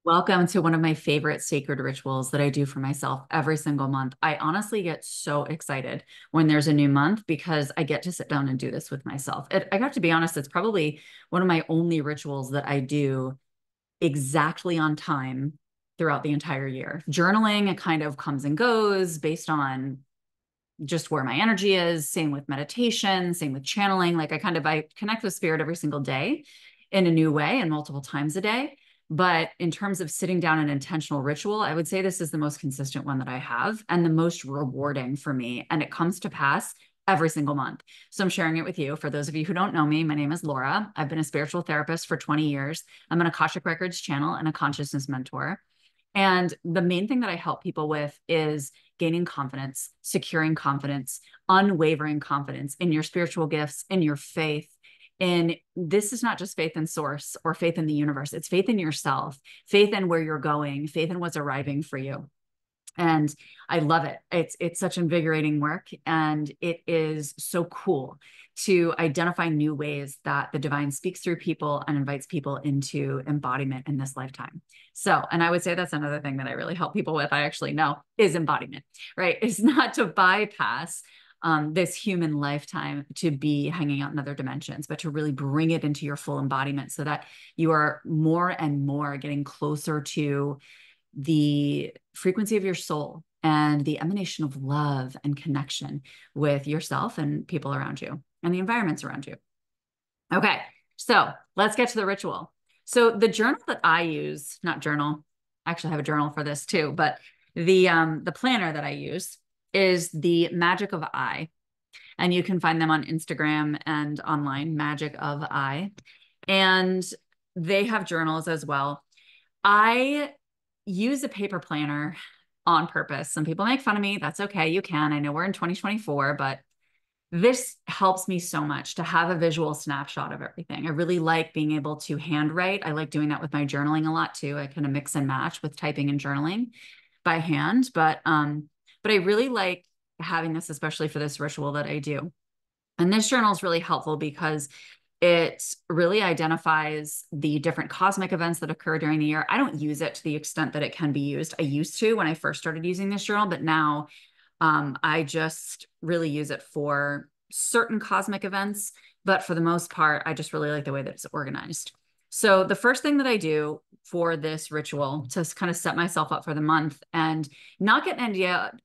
Welcome to one of my favorite sacred rituals that I do for myself every single month. I honestly get so excited when there's a new month because I get to sit down and do this with myself. I got to be honest, it's probably one of my only rituals that I do exactly on time throughout the entire year. Journaling, it kind of comes and goes based on just where my energy is. Same with meditation, same with channeling. Like I connect with spirit every single day in a new way and multiple times a day. But in terms of sitting down an intentional ritual, I would say this is the most consistent one that I have and the most rewarding for me. And it comes to pass every single month. So I'm sharing it with you. For those of you who don't know me, my name is Laura. I've been a spiritual therapist for 20 years. I'm an Akashic Records channel and a consciousness mentor. And the main thing that I help people with is gaining confidence, securing confidence, unwavering confidence in your spiritual gifts, in your faith. And this is not just faith in source or faith in the universe. It's faith in yourself, faith in where you're going, faith in what's arriving for you. And I love it. It's such invigorating work, and it is so cool to identify new ways that the divine speaks through people and invites people into embodiment in this lifetime. So, and I would say that's another thing that I really help people with, I actually know, is embodiment, right? It's not to bypass this human lifetime to be hanging out in other dimensions, but to really bring it into your full embodiment so that you are more and more getting closer to the frequency of your soul and the emanation of love and connection with yourself and people around you and the environments around you. Okay, so let's get to the ritual. So the journal that I use, not journal, I actually have a journal for this too, but the planner that I use is the Magic of I, and you can find them on Instagram and online, Magic of I, and they have journals as well. I use a paper planner on purpose. Some people make fun of me. That's okay. You can. I know we're in 2024, but this helps me so much to have a visual snapshot of everything. I really like being able to handwrite. I like doing that with my journaling a lot too. I kind of mix and match with typing and journaling by hand, but I really like having this, especially for this ritual that I do. And this journal is really helpful because it really identifies the different cosmic events that occur during the year. I don't use it to the extent that it can be used. I used to when I first started using this journal, but now I just really use it for certain cosmic events. But for the most part, I just really like the way that it's organized. So the first thing that I do for this ritual to kind of set myself up for the month and not get an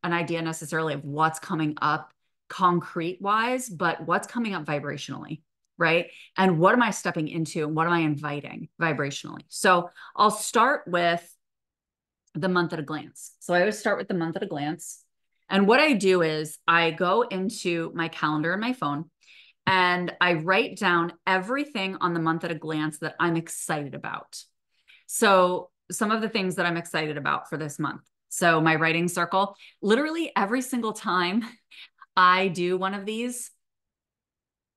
idea necessarily of what's coming up concrete wise, but what's coming up vibrationally, right? And what am I stepping into and what am I inviting vibrationally? So I'll start with the month at a glance. So I always start with the month at a glance. And what I do is I go into my calendar and my phone and I write down everything on the month at a glance that I'm excited about. So some of the things that I'm excited about for this month. So my writing circle, literally every single time I do one of these,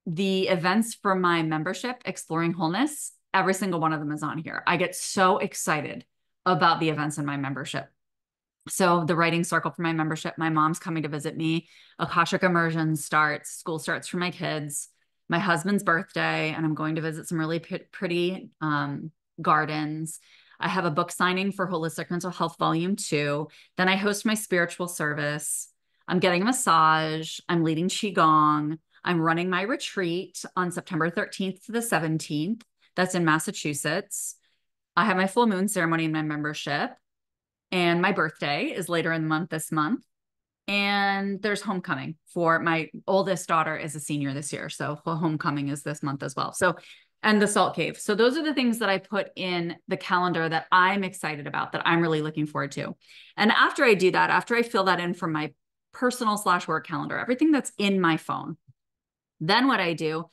the events for my membership, Exploring Wholeness, every single one of them is on here. I get so excited about the events in my membership. So the writing circle for my membership, my mom's coming to visit me, Akashic immersion starts, school starts for my kids, my husband's birthday, and I'm going to visit some really pretty gardens. I have a book signing for Holistic Mental Health Volume 2. Then I host my spiritual service. I'm getting a massage. I'm leading Qigong. I'm running my retreat on September 13th to the 17th. That's in Massachusetts. I have my full moon ceremony in my membership. And my birthday is later in the month this month. And there's homecoming for my oldest daughter is a senior this year. So homecoming is this month as well. So, and the Salt Cave. So those are the things that I put in the calendar that I'm excited about, that I'm really looking forward to. And after I do that, after I fill that in from my personal/work calendar, everything that's in my phone, then what I do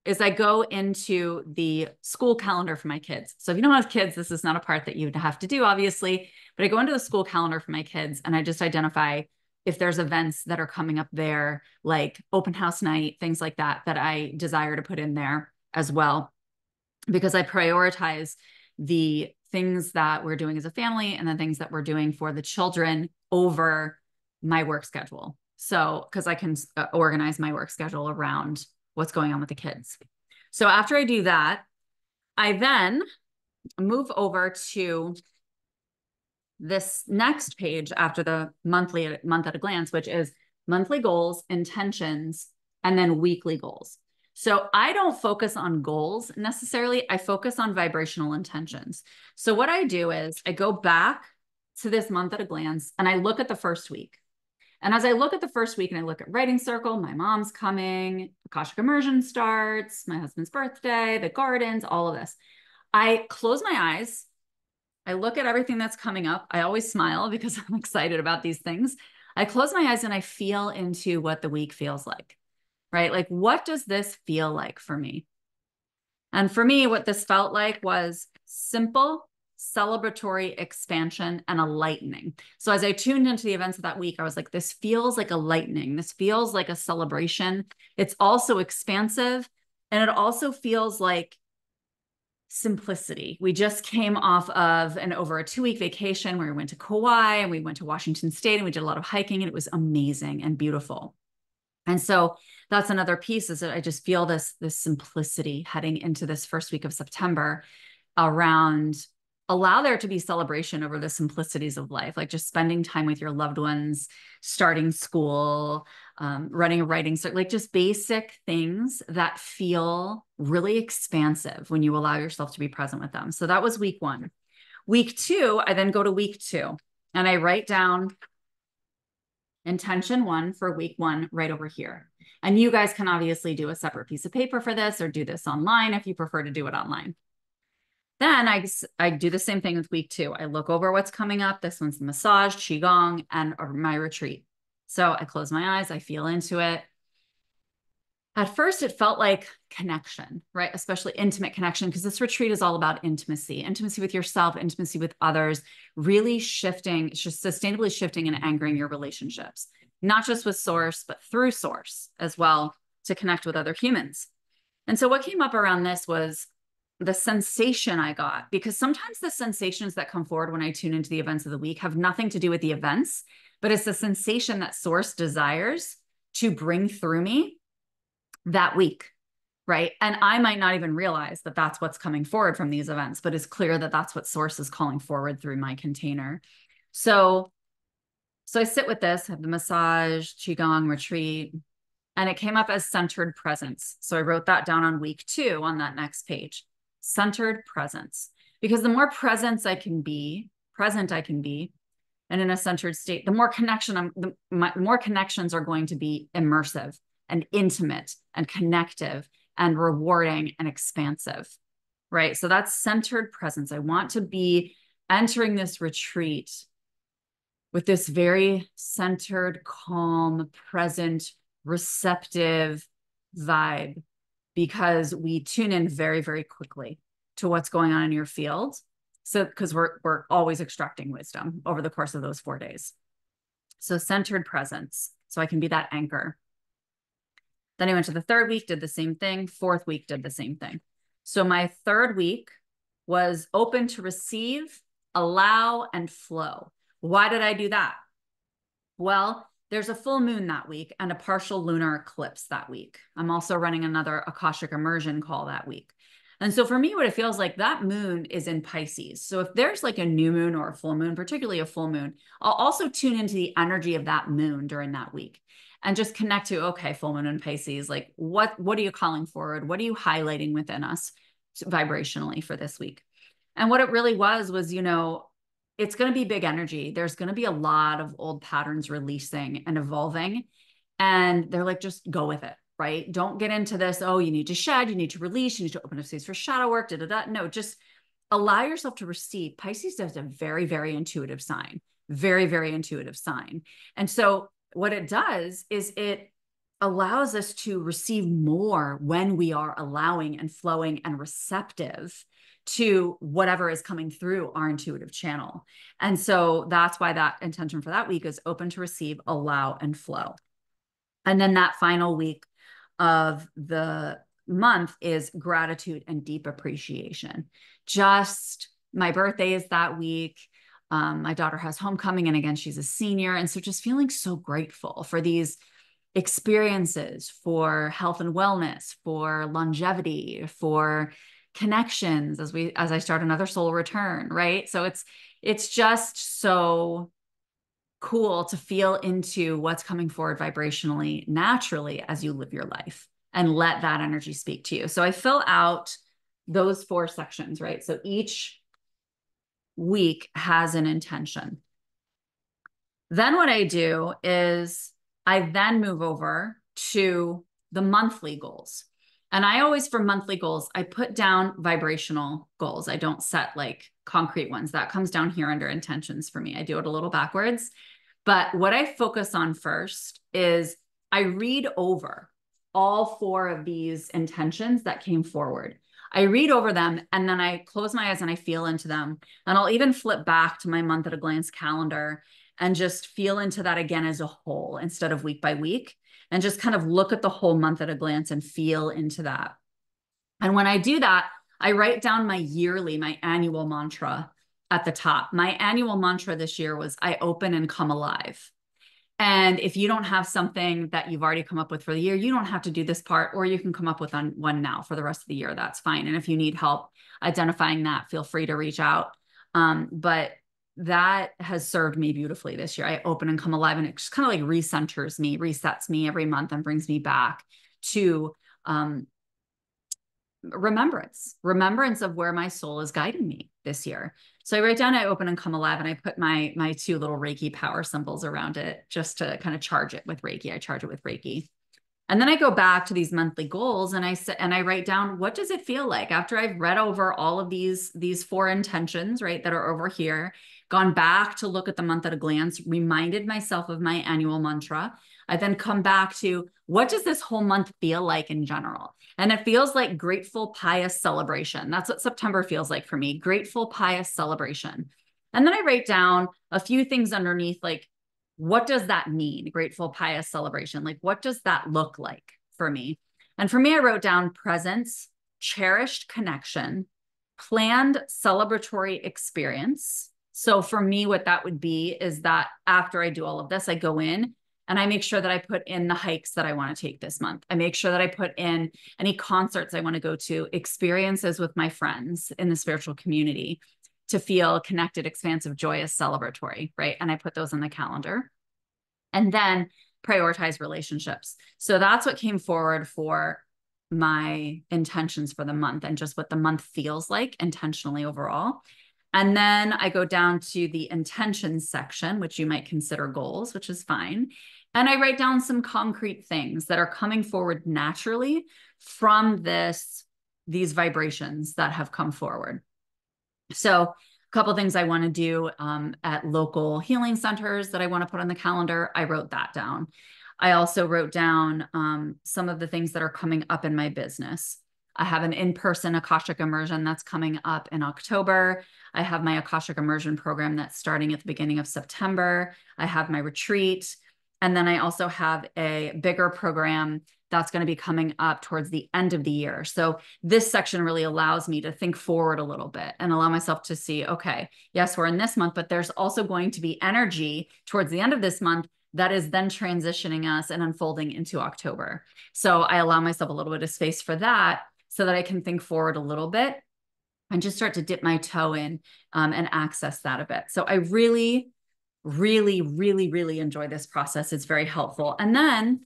is I go into the school calendar for my kids. So if you don't have kids, this is not a part that you'd have to do, obviously, but I go into the school calendar for my kids and I just identify if there's events that are coming up there, like open house night, things like that, that I desire to put in there as well, because I prioritize the things that we're doing as a family and the things that we're doing for the children over my work schedule. So, because I can organize my work schedule around what's going on with the kids. So after I do that, I then move over to this next page after the monthly month at a glance, which is monthly goals, intentions, and then weekly goals. So I don't focus on goals necessarily. I focus on vibrational intentions. So what I do is I go back to this month at a glance and I look at the first week. And as I look at the first week and I look at writing circle, my mom's coming, Akashic immersion starts, my husband's birthday, the gardens, all of this. I close my eyes. I look at everything that's coming up. I always smile because I'm excited about these things. I close my eyes and I feel into what the week feels like, right? Like, what does this feel like for me? And for me, what this felt like was simple, celebratory expansion and a lightening. So as I tuned into the events of that week, I was like, this feels like a lightening. This feels like a celebration. It's also expansive. And it also feels like simplicity. We just came off of an over a 2-week vacation where we went to Kauai and we went to Washington State and we did a lot of hiking and it was amazing and beautiful. And so that's another piece, is that I just feel this simplicity heading into this first week of September around allow there to be celebration over the simplicities of life, like just spending time with your loved ones, starting school, running a writing circle, like just basic things that feel really expansive when you allow yourself to be present with them. So that was week 1. Week 2, I then go to week 2 and I write down intention 1 for week 1 right over here. And you guys can obviously do a separate piece of paper for this or do this online if you prefer to do it online. Then I do the same thing with week 2. I look over what's coming up. This one's the massage, qigong, and my retreat. So I close my eyes, I feel into it. At first, it felt like connection, right? Especially intimate connection, because this retreat is all about intimacy with yourself, intimacy with others, really shifting, just sustainably shifting and anchoring your relationships, not just with source, but through source as well, to connect with other humans. And so what came up around this was the sensation I got, because sometimes the sensations that come forward when I tune into the events of the week have nothing to do with the events, but it's the sensation that source desires to bring through me that week, right? And I might not even realize that that's what's coming forward from these events, but it's clear that that's what source is calling forward through my container. So I sit with this, have the massage, qigong, retreat, and it came up as centered presence. So I wrote that down on week 2 on that next page. Centered presence, because the more present I can be, and in a centered state, the more more connections are going to be immersive and intimate and connective and rewarding and expansive, right? So that's centered presence. I want to be entering this retreat with this very centered, calm, present, receptive vibe, because we tune in very, very quickly to what's going on in your field. So, because we're always extracting wisdom over the course of those 4 days. So centered presence. So I can be that anchor. Then I went to the 3rd week, did the same thing. 4th week, did the same thing. So my 3rd week was open to receive, allow, and flow. Why did I do that? Well, there's a full moon that week and a partial lunar eclipse that week. I'm also running another Akashic immersion call that week. And so for me, what it feels like, that moon is in Pisces. So if there's like a new moon or a full moon, particularly a full moon, I'll also tune into the energy of that moon during that week and just connect to, okay, full moon in Pisces, like what are you calling forward? What are you highlighting within us vibrationally for this week? And what it really was, it's going to be big energy. There's going to be a lot of old patterns releasing and evolving. And they're like, just go with it, right? Don't get into this, oh, you need to shed, you need to release, you need to open up space for shadow work, da, da, da. No, just allow yourself to receive. Pisces is a very, very intuitive sign, very, very intuitive sign. And so what it does is it allows us to receive more when we are allowing and flowing and receptive to whatever is coming through our intuitive channel. And so that's why that intention for that week is open to receive, allow, and flow. And then that final week of the month is gratitude and deep appreciation. Just my birthday is that week. My daughter has homecoming, and again, she's a senior. And so just feeling so grateful for these experiences, for health and wellness, for longevity, for connections as I start another soul return, right? So it's just so cool to feel into what's coming forward vibrationally naturally as you live your life and let that energy speak to you. So I fill out those 4 sections, right? So each week has an intention. Then what I do is I then move over to the monthly goals. And I always, for monthly goals, I put down vibrational goals. I don't set like concrete ones. That comes down here under intentions for me. I do it a little backwards. But what I focus on first is I read over all 4 of these intentions that came forward. I read over them and then I close my eyes and I feel into them. And I'll even flip back to my month at a glance calendar and just feel into that again as a whole instead of week by week, and just kind of look at the whole month at a glance and feel into that. And when I do that, I write down my annual mantra at the top. My annual mantra this year was I open and come alive. And if you don't have something that you've already come up with for the year, you don't have to do this part, or you can come up with one now for the rest of the year. That's fine. And if you need help identifying that, feel free to reach out. But that has served me beautifully this year. I open and come alive, and it just kind of like recenters me, resets me every month, and brings me back to remembrance of where my soul is guiding me this year. So I write down, I open and come alive, and I put my 2 little Reiki power symbols around it just to kind of charge it with Reiki. I charge it with Reiki. And then I go back to these monthly goals and I write down, what does it feel like after I've read over all of these 4 intentions, right, that are over here, gone back to look at the month at a glance, reminded myself of my annual mantra. I then come back to, what does this whole month feel like in general? And it feels like grateful, pious celebration. That's what September feels like for me, grateful, pious celebration. And then I write down a few things underneath, like, what does that mean? Grateful, pious celebration. Like, what does that look like for me? And for me, I wrote down presence, cherished connection, planned celebratory experience. So for me, what that would be is that after I do all of this, I go in and I make sure that I put in the hikes that I want to take this month. I make sure that I put in any concerts I want to go to, experiences with my friends in the spiritual community, to feel connected, expansive, joyous, celebratory, right? And I put those on the calendar. And then prioritize relationships. So that's what came forward for my intentions for the month, and just what the month feels like intentionally overall. And then I go down to the intentions section, which you might consider goals, which is fine. And I write down some concrete things that are coming forward naturally from these vibrations that have come forward. So a couple of things I want to do at local healing centers that I want to put on the calendar, I wrote that down. I also wrote down some of the things that are coming up in my business. I have an in-person Akashic immersion that's coming up in October. I have my Akashic immersion program that's starting at the beginning of September. I have my retreat. And then I also have a bigger program that's going to be coming up towards the end of the year. So this section really allows me to think forward a little bit and allow myself to see, okay, yes, we're in this month, but there's also going to be energy towards the end of this month that is then transitioning us and unfolding into October. So I allow myself a little bit of space for that so that I can think forward a little bit and just start to dip my toe in and access that a bit. So I really, really, really, really enjoy this process. It's very helpful. And then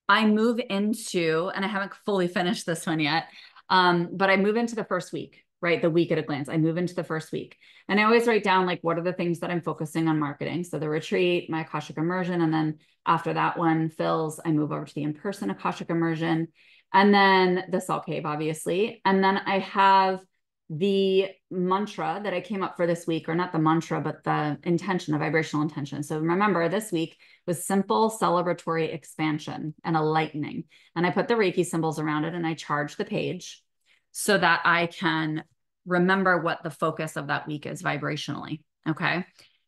I move into, and I haven't fully finished this one yet, but I move into the first week, right? The week at a glance. I move into the first week. And I always write down, like, what are the things that I'm focusing on marketing? So the retreat, my Akashic immersion, and then after that one fills, I move over to the in-person Akashic immersion, and then the Salt Cave, obviously. And then I have the mantra that I came up for this week, or not the mantra, but the intention, the vibrational intention. So remember, this week was simple celebratory expansion and a lightening. And I put the Reiki symbols around it and I charge the page so that I can remember what the focus of that week is vibrationally. Okay.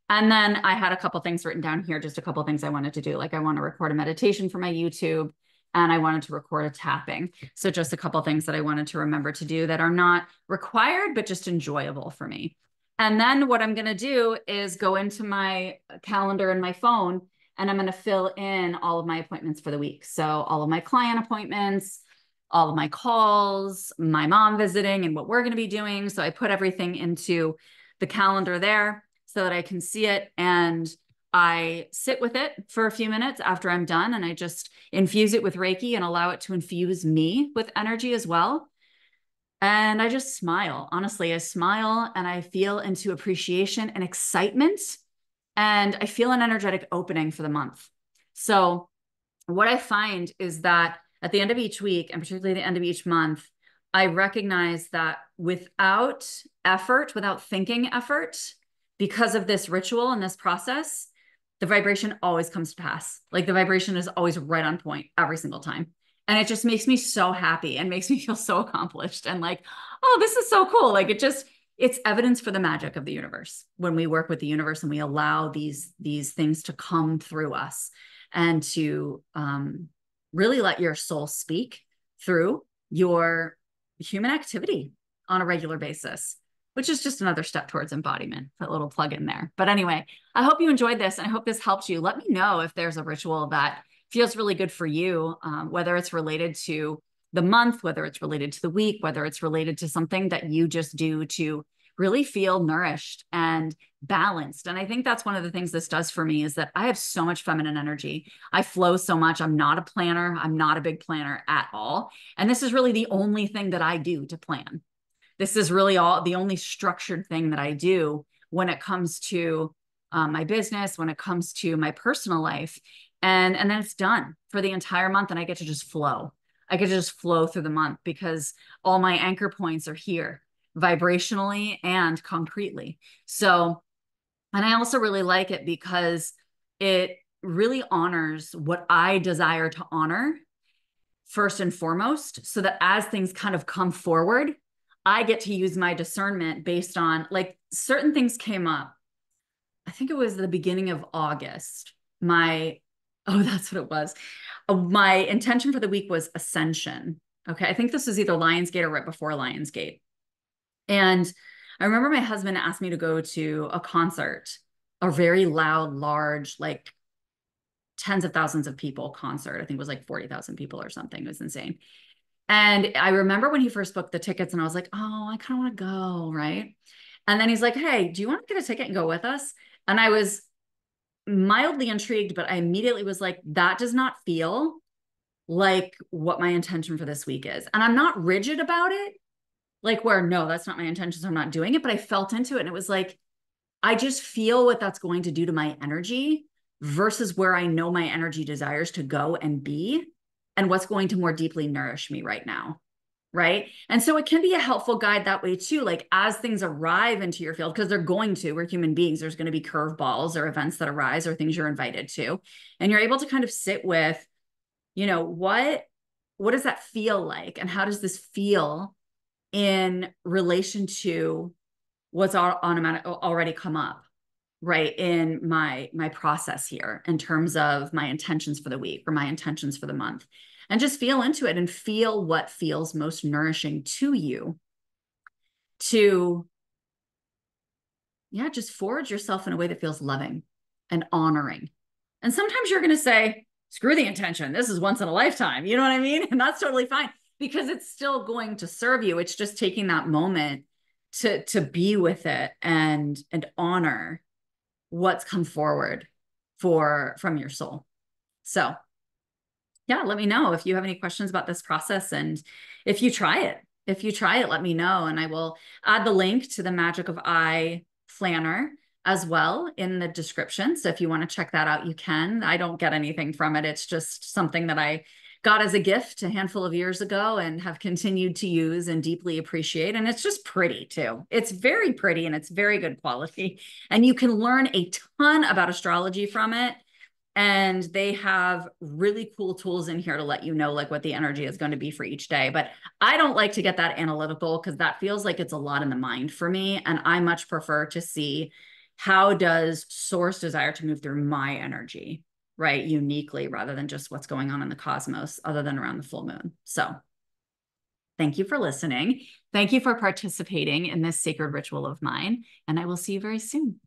And then I had a couple things written down here, just a couple things I wanted to do. Like, I want to record a meditation for my YouTube, and I wanted to record a tapping. So just a couple things that I wanted to remember to do that are not required, but just enjoyable for me. And then what I'm going to do is go into my calendar and my phone, and I'm going to fill in all of my appointments for the week. So all of my client appointments, all of my calls, my mom visiting, and what we're going to be doing. So I put everything into the calendar there so that I can see it. And I sit with it for a few minutes after I'm done, and I just infuse it with Reiki and allow it to infuse me with energy as well. And I just smile. Honestly, I smile and I feel into appreciation and excitement. And I feel an energetic opening for the month. So, what I find is that at the end of each week, and particularly the end of each month, I recognize that without effort, without thinking effort, because of this ritual and this process, the vibration always comes to pass. Like the vibration is always right on point every single time. And it just makes me so happy and makes me feel so accomplished and like, oh, this is so cool. Like it's evidence for the magic of the universe when we work with the universe and we allow these things to come through us and to really let your soul speak through your human activity on a regular basis, which is just another step towards embodiment. Put a little plug in there. But anyway, I hope you enjoyed this and I hope this helped you. Let me know if there's a ritual that feels really good for you, whether it's related to the month, whether it's related to the week, whether it's related to something that you just do to really feel nourished and balanced. And I think that's one of the things this does for me is that I have so much feminine energy. I flow so much. I'm not a planner. I'm not a big planner at all. And this is really the only thing that I do to plan. This is really all the only structured thing that I do when it comes to my business, when it comes to my personal life. And then it's done for the entire month and I get to just flow. I get to just flow through the month because all my anchor points are here vibrationally and concretely. So, and I also really like it because it really honors what I desire to honor first and foremost, so that as things kind of come forward, I get to use my discernment based on like certain things came up. I think it was the beginning of August. That's what it was. My intention for the week was ascension. Okay. I think this was either Lionsgate or right before Lionsgate. And I remember my husband asked me to go to a concert, a very loud, large, like tens of thousands of people concert. I think it was like 40,000 people or something. It was insane. And I remember when he first booked the tickets and I was like, oh, I kind of want to go. Right. And then he's like, hey, do you want to get a ticket and go with us? And I was mildly intrigued, but I immediately was like, that does not feel like what my intention for this week is. And I'm not rigid about it, like where, no, that's not my intention, so I'm not doing it. But I felt into it and it was like, I just feel what that's going to do to my energy versus where I know my energy desires to go and be and what's going to more deeply nourish me right now. Right. And so it can be a helpful guide that way too. Like as things arrive into your field, because they're going to, we're human beings, there's going to be curveballs or events that arise or things you're invited to. And you're able to kind of sit with, what does that feel like? And how does this feel in relation to what's already come up, right, in my process here in terms of my intentions for the week or my intentions for the month. And just feel into it and feel what feels most nourishing to you to, just forge yourself in a way that feels loving and honoring. And sometimes you're going to say, screw the intention. This is once in a lifetime. You know what I mean? And that's totally fine because it's still going to serve you. It's just taking that moment to be with it and honor what's come forward from your soul. So let me know if you have any questions about this process. And if you try it, let me know. And I will add the link to the Magic of I planner as well in the description. So if you want to check that out, you can. I don't get anything from it. It's just something that I got as a gift a handful of years ago and have continued to use and deeply appreciate. And it's just pretty too. It's very pretty and it's very good quality. And you can learn a ton about astrology from it. And they have really cool tools in here to let you know like what the energy is going to be for each day. But I don't like to get that analytical because that feels like it's a lot in the mind for me. And I much prefer to see how does source desire to move through my energy, right? Uniquely, rather than just what's going on in the cosmos, other than around the full moon. So thank you for listening. Thank you for participating in this sacred ritual of mine. And I will see you very soon.